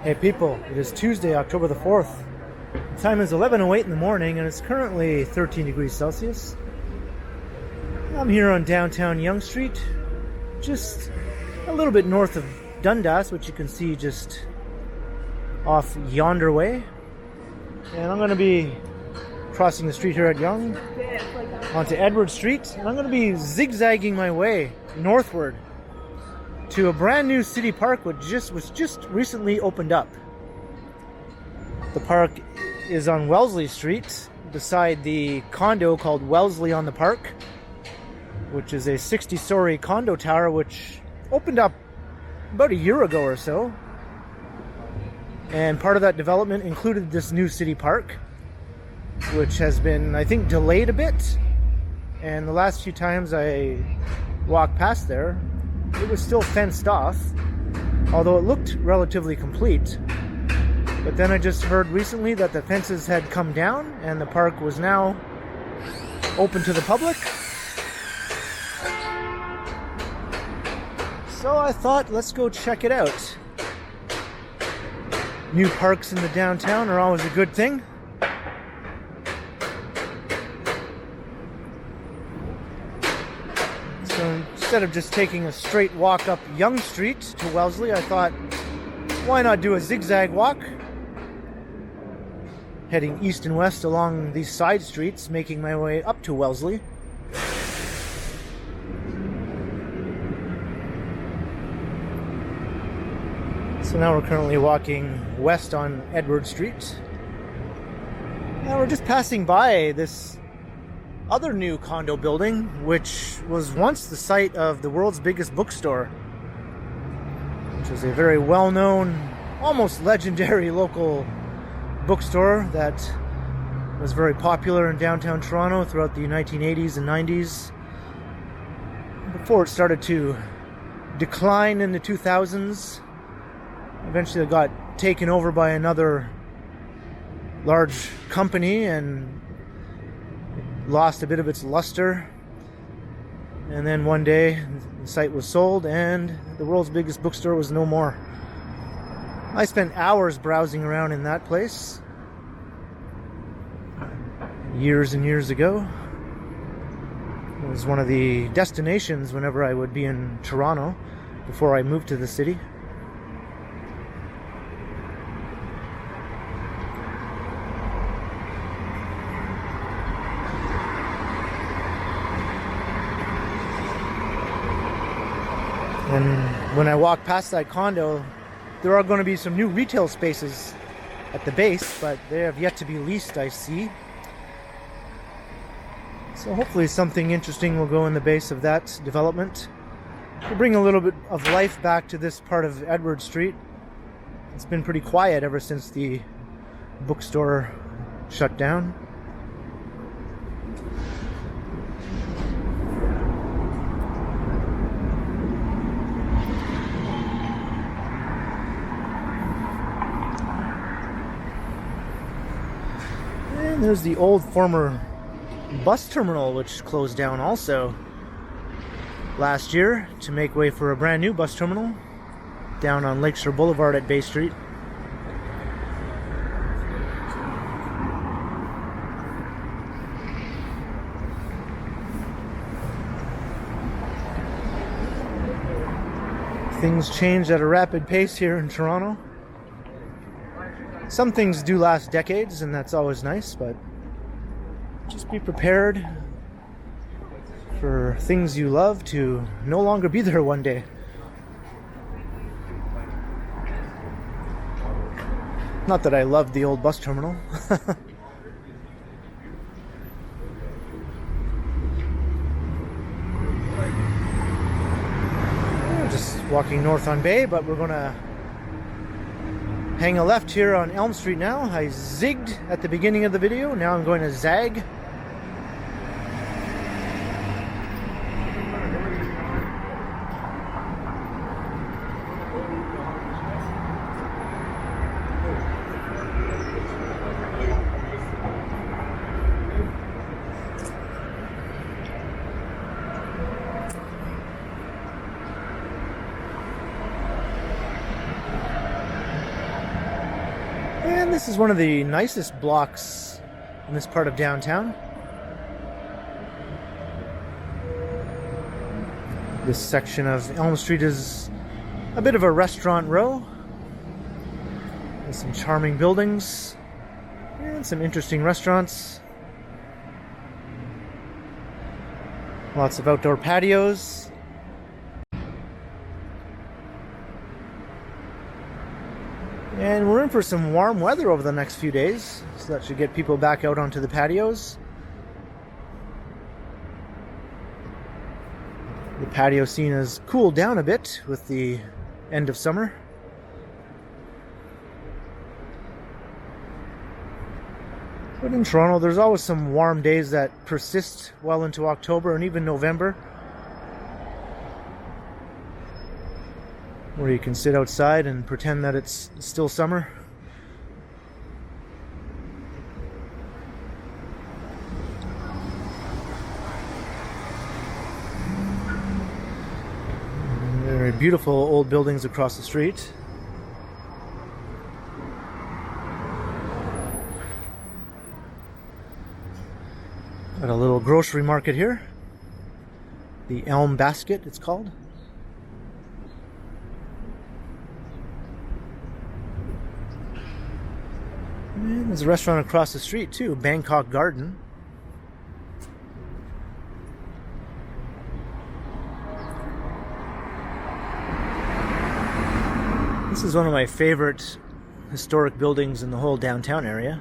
Hey people, it is Tuesday, October the 4th. The time is 11:08 in the morning and it's currently 13 degrees Celsius. I'm here on downtown Yonge Street, just a little bit north of Dundas, which you can see just off yonder way. And I'm going to be crossing the street here at Yonge onto Edward Street. And I'm going to be zigzagging my way northward to a brand new city park which was just recently opened up. The park is on Wellesley Street beside the condo called Wellesley on the Park, which is a 60-story condo tower which opened up about a year ago or so. And part of that development included this new city park, which has been, I think, delayed a bit. And the last few times I walked past there, it was still fenced off, although it looked relatively complete. But then I just heard recently that the fences had come down and the park was now open to the public. So I thought, let's go check it out. New parks in the downtown are always a good thing. So instead of just taking a straight walk up Yonge Street to Wellesley, I thought, why not do a zigzag walk? Heading east and west along these side streets, making my way up to Wellesley. So now we're currently walking west on Edward Street. And we're just passing by this other new condo building, which was once the site of the world's biggest bookstore, which is a very well-known, almost legendary local bookstore that was very popular in downtown Toronto throughout the 1980s and 90s, before it started to decline in the 2000s. Eventually it got taken over by another large company and lost a bit of its luster. And then one day the site was sold and the world's biggest bookstore was no more. I spent hours browsing around in that place years and years ago. It was one of the destinations whenever I would be in Toronto before I moved to the city. And when I walk past that condo, there are going to be some new retail spaces at the base, but they have yet to be leased, I see. So hopefully something interesting will go in the base of that development to bring a little bit of life back to this part of Edward Street. It's been pretty quiet ever since the bookstore shut down. And there's the old former bus terminal, which closed down also last year to make way for a brand new bus terminal down on Lakeshore Boulevard at Bay Street. Things change at a rapid pace here in Toronto. Some things do last decades, and that's always nice, but just be prepared for things you love to no longer be there one day. Not that I loved the old bus terminal. We're just walking north on Bay, but we're gonna hang a left here on Elm Street now. I zigged at the beginning of the video. Now I'm going to zag. And this is one of the nicest blocks in this part of downtown. This section of Elm Street is a bit of a restaurant row. There's some charming buildings and some interesting restaurants. Lots of outdoor patios. And we're in for some warm weather over the next few days, so that should get people back out onto the patios. The patio scene has cooled down a bit with the end of summer. But in Toronto, there's always some warm days that persist well into October and even November, where you can sit outside and pretend that it's still summer. Very beautiful old buildings across the street. Got a little grocery market here. The Elm Basket, it's called. And there's a restaurant across the street too, Bangkok Garden. This is one of my favorite historic buildings in the whole downtown area.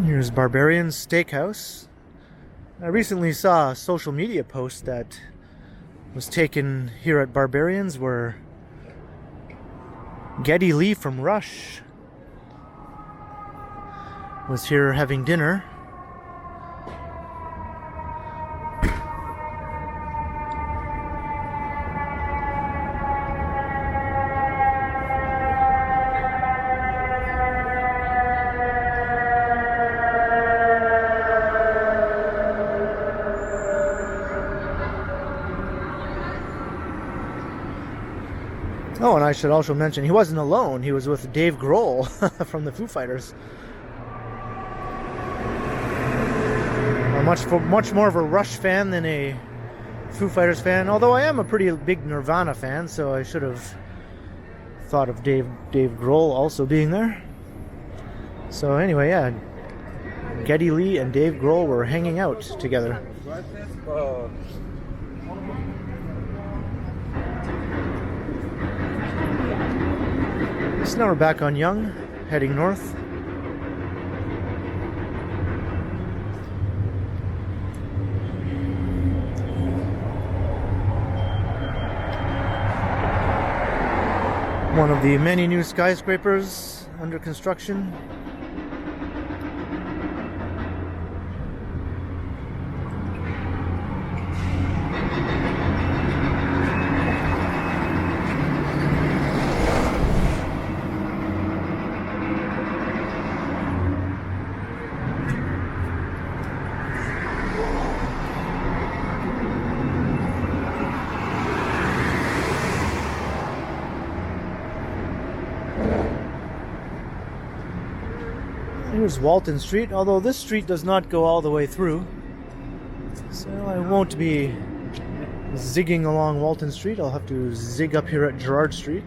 Here's Barbarian's Steakhouse. I recently saw a social media post that was taken here at Barbarian's where Geddy Lee from Rush was here having dinner. Oh, and I should also mention, he wasn't alone. He was with Dave Grohl from the Foo Fighters. Much more of a Rush fan than a Foo Fighters fan, although I am a pretty big Nirvana fan, so I should have thought of Dave Grohl also being there. So anyway, yeah, Geddy Lee and Dave Grohl were hanging out together. So now we're back on Yonge, heading north. One of the many new skyscrapers under construction. Here's Walton Street, although this street does not go all the way through. So I won't be zigging along Walton Street. I'll have to zig up here at Gerrard Street.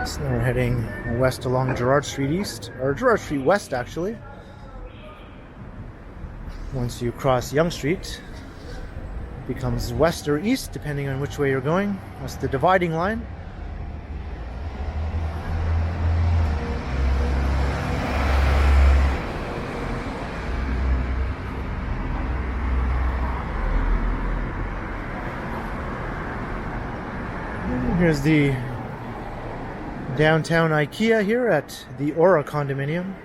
So now we're heading west along Gerrard Street East, or Gerrard Street West actually. Once you cross Yonge Street, it becomes west or east depending on which way you're going. That's the dividing line. Here's the downtown IKEA here at the Aura condominium.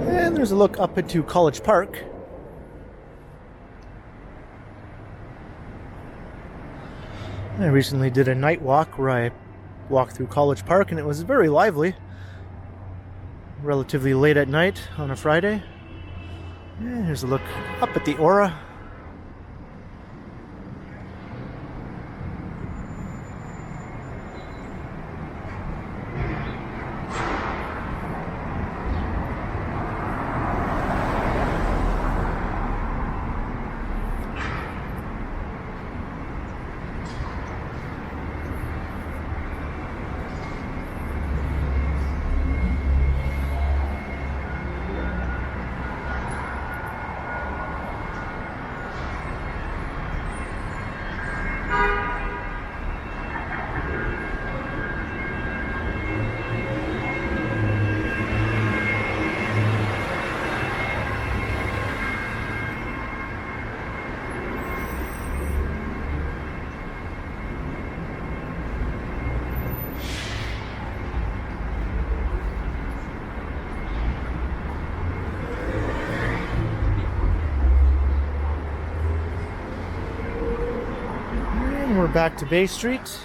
And there's a look up into College Park. I recently did a night walk where I walked through College Park and it was very lively. Relatively late at night on a Friday. And here's a look up at the Aura. We're back to Bay Street.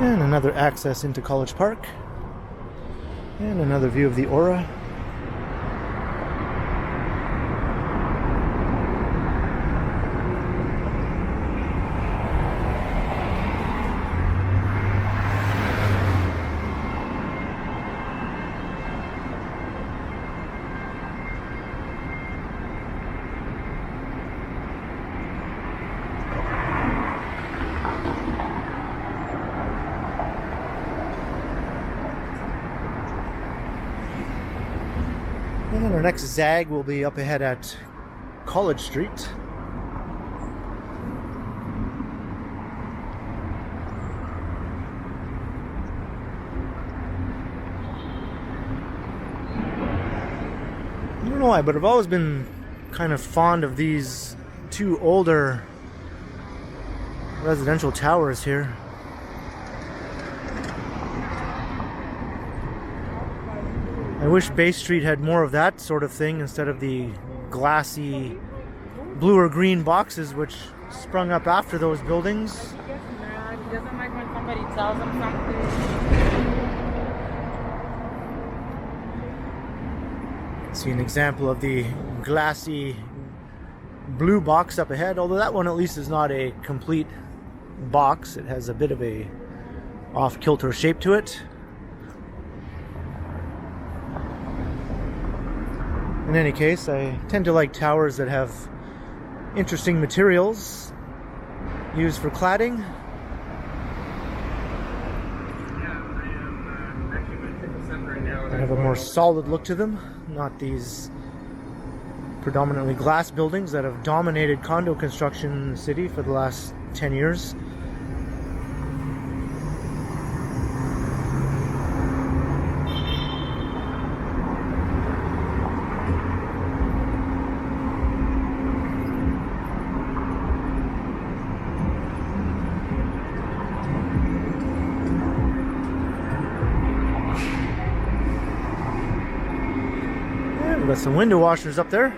And another access into College Park. And another view of the Aura. And our next zag will be up ahead at College Street. I don't know why, but I've always been kind of fond of these two older residential towers here. I wish Bay Street had more of that sort of thing instead of the glassy blue or green boxes which sprung up after those buildings. He gets mad. He doesn't like when somebody tells him something. See an example of the glassy blue box up ahead, although that one at least is not a complete box. It has a bit of a off-kilter shape to it. In any case, I tend to like towers that have interesting materials used for cladding. That have a more solid look to them, not these predominantly glass buildings that have dominated condo construction in the city for the last 10 years. And we've got some window washers up there.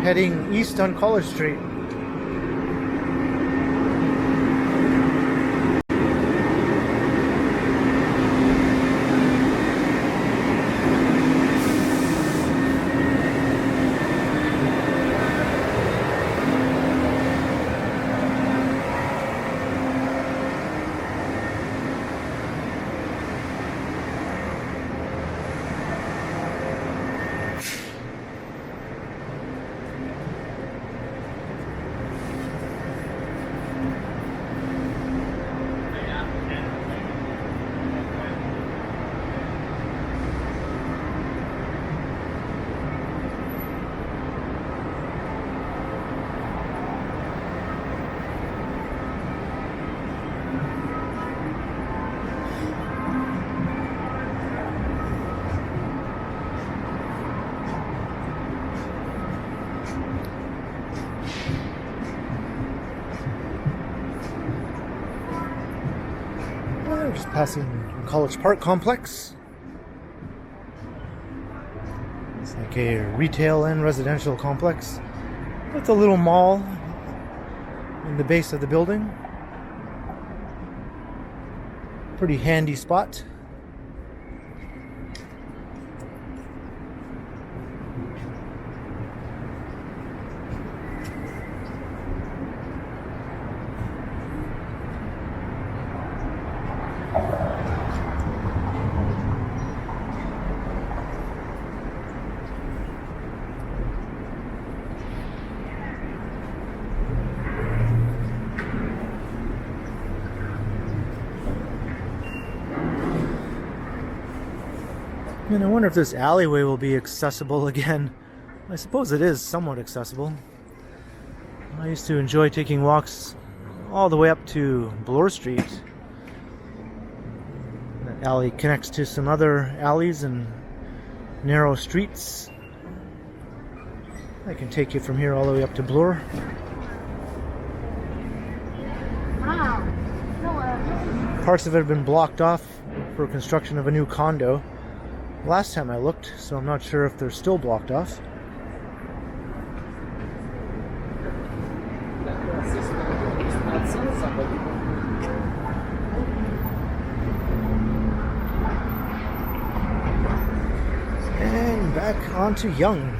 Heading east on College Street. Just passing College Park complex. It's like a retail and residential complex with a little mall in the base of the building. Pretty handy spot. And I wonder if this alleyway will be accessible again. I suppose it is somewhat accessible. I used to enjoy taking walks all the way up to Bloor Street. That alley connects to some other alleys and narrow streets. I can take you from here all the way up to Bloor. Parts of it have been blocked off for construction of a new condo. Last time I looked, so I'm not sure if they're still blocked off. And back onto Yonge.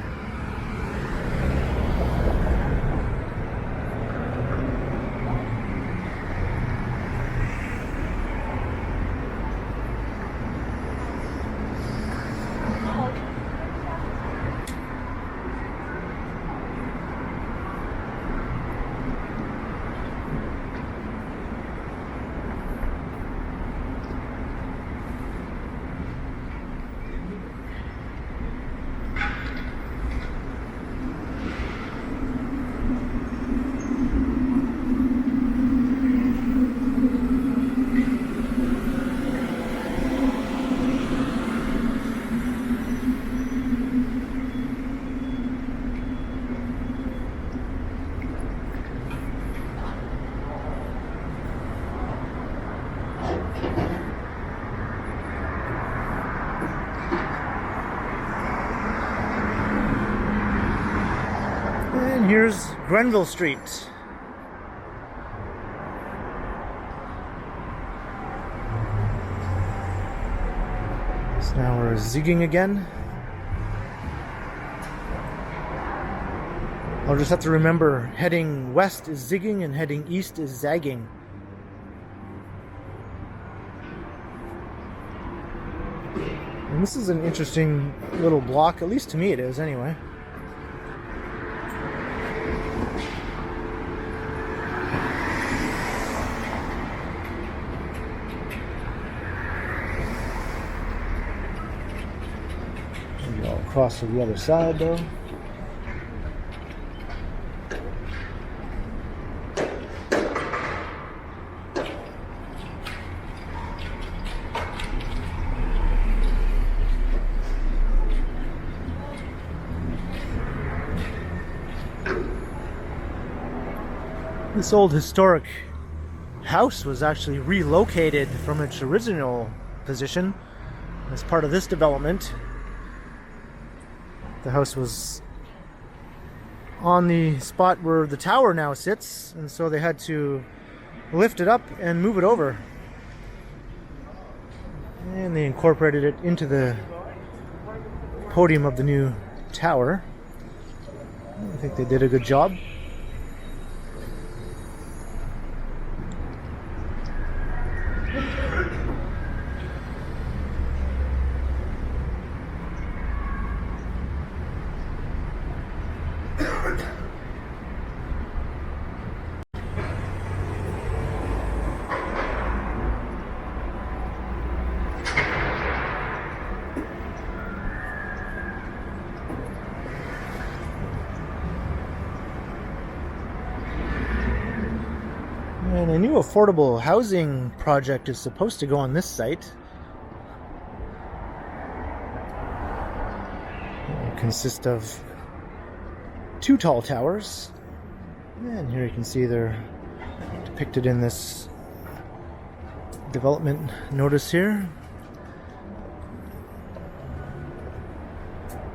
And here's Grenville Street. So now we're zigging again. I'll just have to remember heading west is zigging and heading east is zagging. And this is an interesting little block, at least to me it is anyway. Maybe I'll cross to the other side though. This old historic house was actually relocated from its original position as part of this development. The house was on the spot where the tower now sits, and so they had to lift it up and move it over. And they incorporated it into the podium of the new tower. I think they did a good job. And a new affordable housing project is supposed to go on this site. It consists of 2 tall towers. And here you can see they're depicted in this development notice here.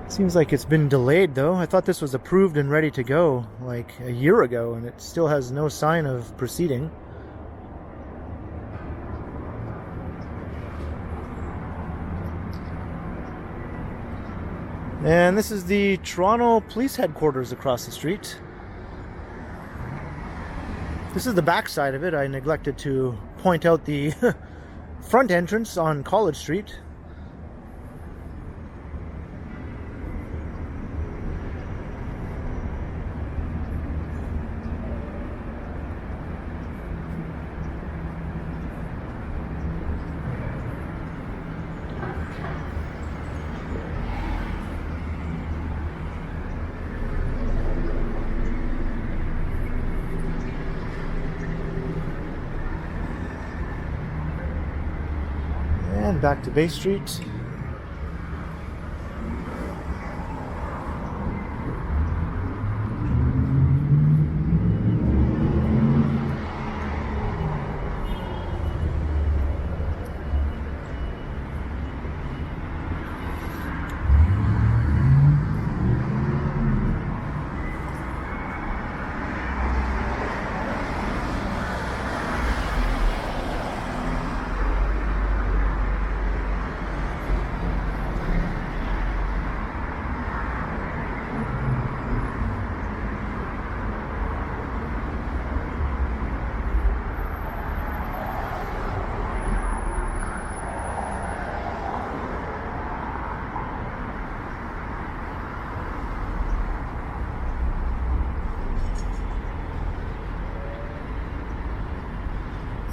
Seems like it's been delayed though. I thought this was approved and ready to go like a year ago, and it still has no sign of proceeding. And this is the Toronto Police Headquarters across the street. This is the back side of it. I neglected to point out the front entrance on College Street. And back to Bay Street.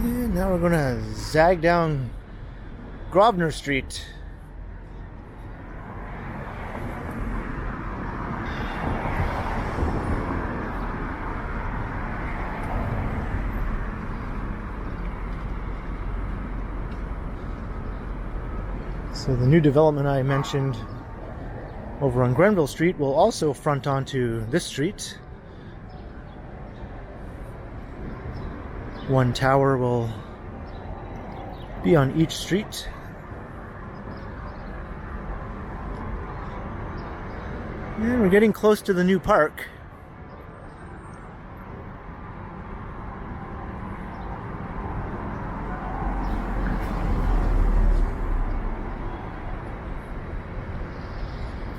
And now we're going to zag down Grosvenor Street. So the new development I mentioned over on Grenville Street will also front onto this street. One tower will be on each street. And we're getting close to the new park.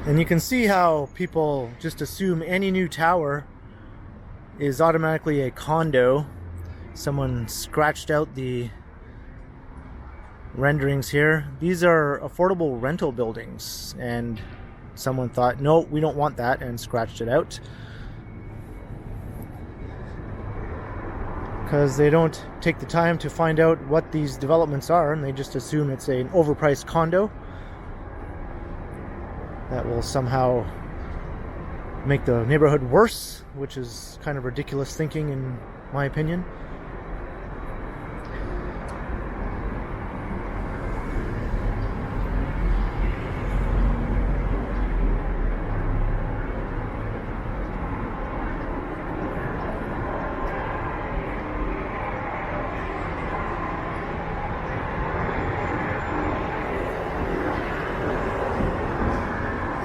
And you can see how people just assume any new tower is automatically a condo. Someone scratched out the renderings here. These are affordable rental buildings, and someone thought, no, we don't want that, and scratched it out. Because they don't take the time to find out what these developments are, and they just assume it's an overpriced condo that will somehow make the neighborhood worse, which is kind of ridiculous thinking in my opinion.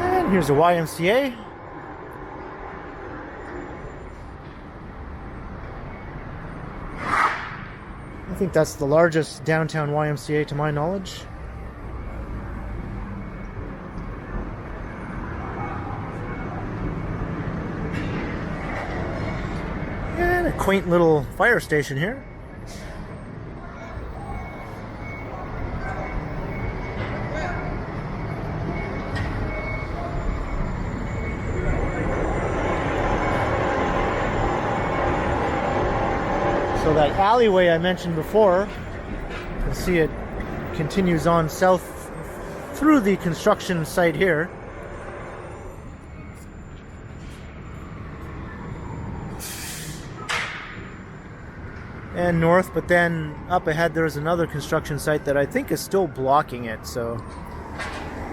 And here's a YMCA. I think that's the largest downtown YMCA to my knowledge. And a quaint little fire station here. So that alleyway I mentioned before, you can see it continues on south through the construction site here. And north, but then up ahead there's another construction site that I think is still blocking it. So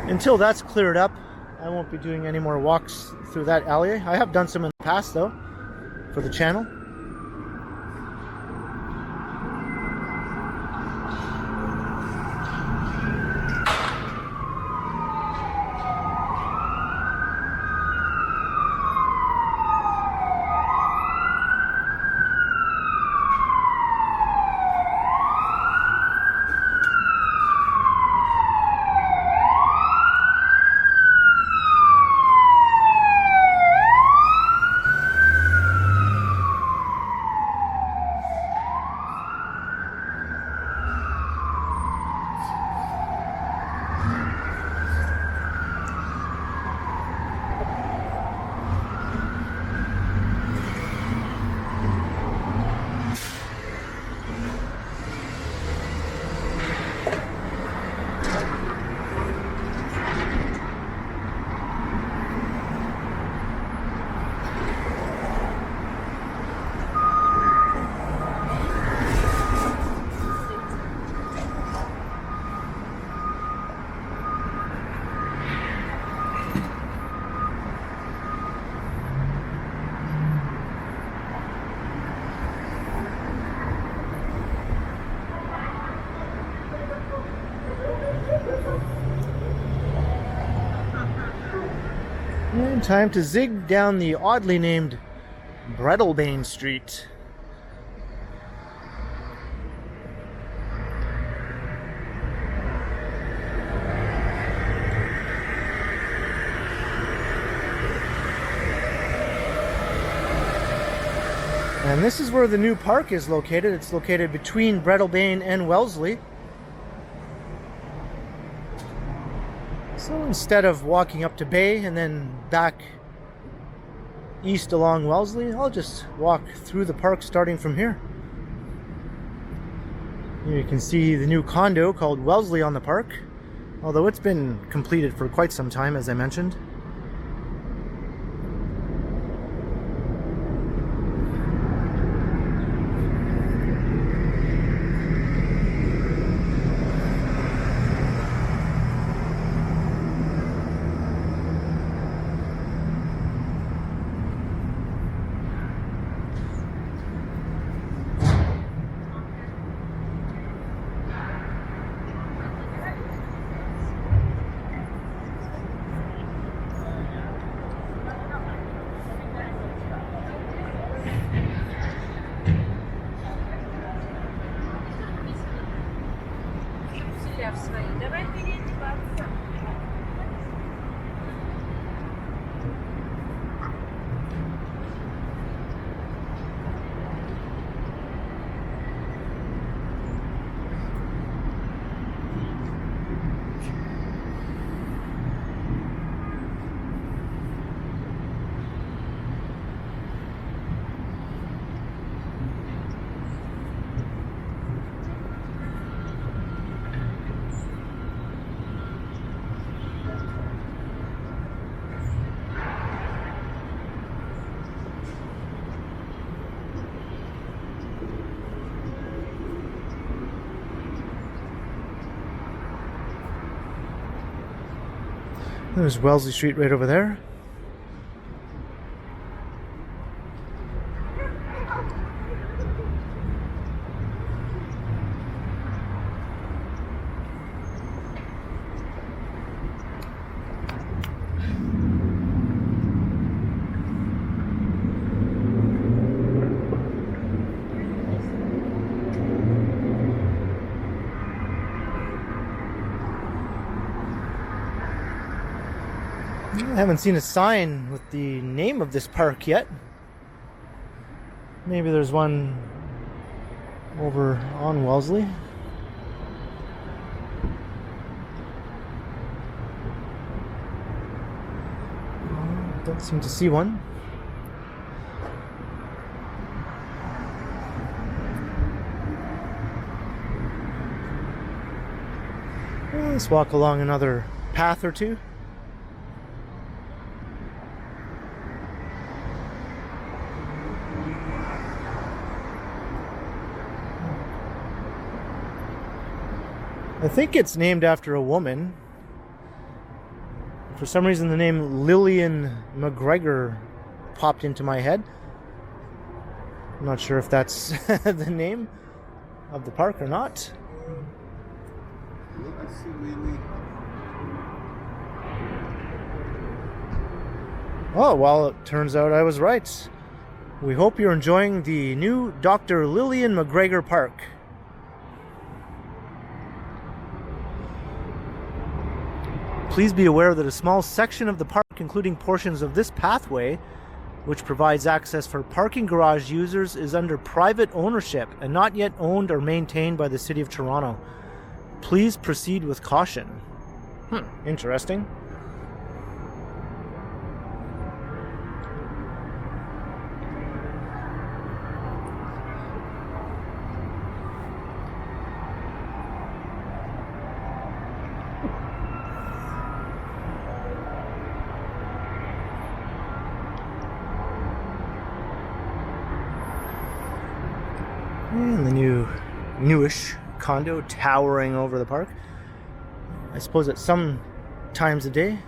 until that's cleared up, I won't be doing any more walks through that alleyway. I have done some in the past though, for the channel. And time to zig down the oddly named Breadalbane Street. And this is where the new park is located. It's located between Breadalbane and Wellesley. So instead of walking up to Bay and then back east along Wellesley, I'll just walk through the park starting from here. Here you can see the new condo called Wellesley on the park, although it's been completed for quite some time, as I mentioned. There's Wellesley Street right over there. I haven't seen a sign with the name of this park yet. Maybe there's one over on Wellesley. Don't seem to see one. Well, let's walk along another path or two. I think it's named after a woman. For some reason the name Lillian McGregor popped into my head. I'm not sure if that's the name of the park or not. I see Lily. Oh, well, it turns out I was right. We hope you're enjoying the new Dr. Lillian McGregor Park. Please be aware that a small section of the park, including portions of this pathway, which provides access for parking garage users, is under private ownership and not yet owned or maintained by the City of Toronto. Please proceed with caution. Interesting. And the newish condo towering over the park. I suppose at some times of day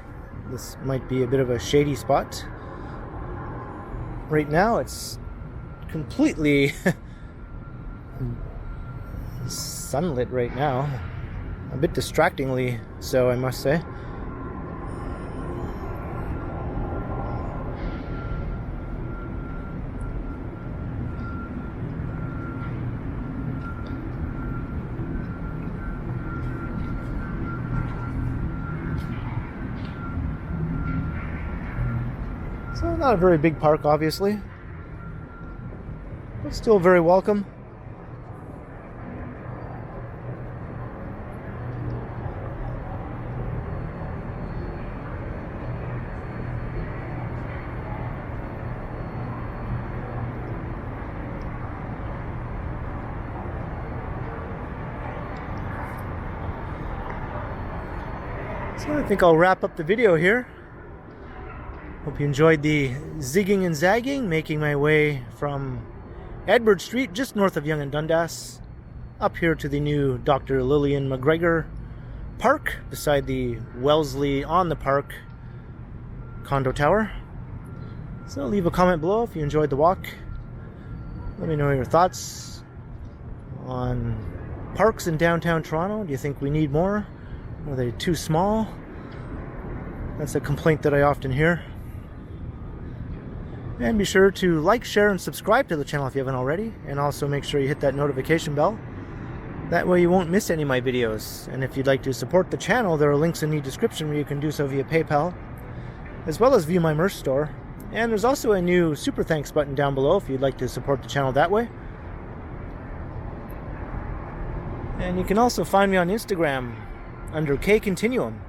this might be a bit of a shady spot. Right now it's completely sunlit right now. A bit distractingly so, I must say. So not a very big park, obviously, but still very welcome. So I think I'll wrap up the video here. Hope you enjoyed the zigging and zagging, making my way from Edward Street, just north of Yonge and Dundas, up here to the new Dr. Lillian McGregor Park, beside the Wellesley on the Park condo tower. So leave a comment below if you enjoyed the walk. Let me know your thoughts on parks in downtown Toronto. Do you think we need more? Are they too small? That's a complaint that I often hear. And be sure to like, share, and subscribe to the channel if you haven't already. And also make sure you hit that notification bell. That way you won't miss any of my videos. And if you'd like to support the channel, there are links in the description where you can do so via PayPal, as well as view my merch store. And there's also a new super thanks button down below if you'd like to support the channel that way. And you can also find me on Instagram under KContinuum.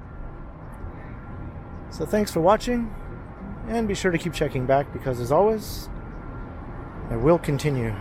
So thanks for watching. And be sure to keep checking back because, as always, I will continue.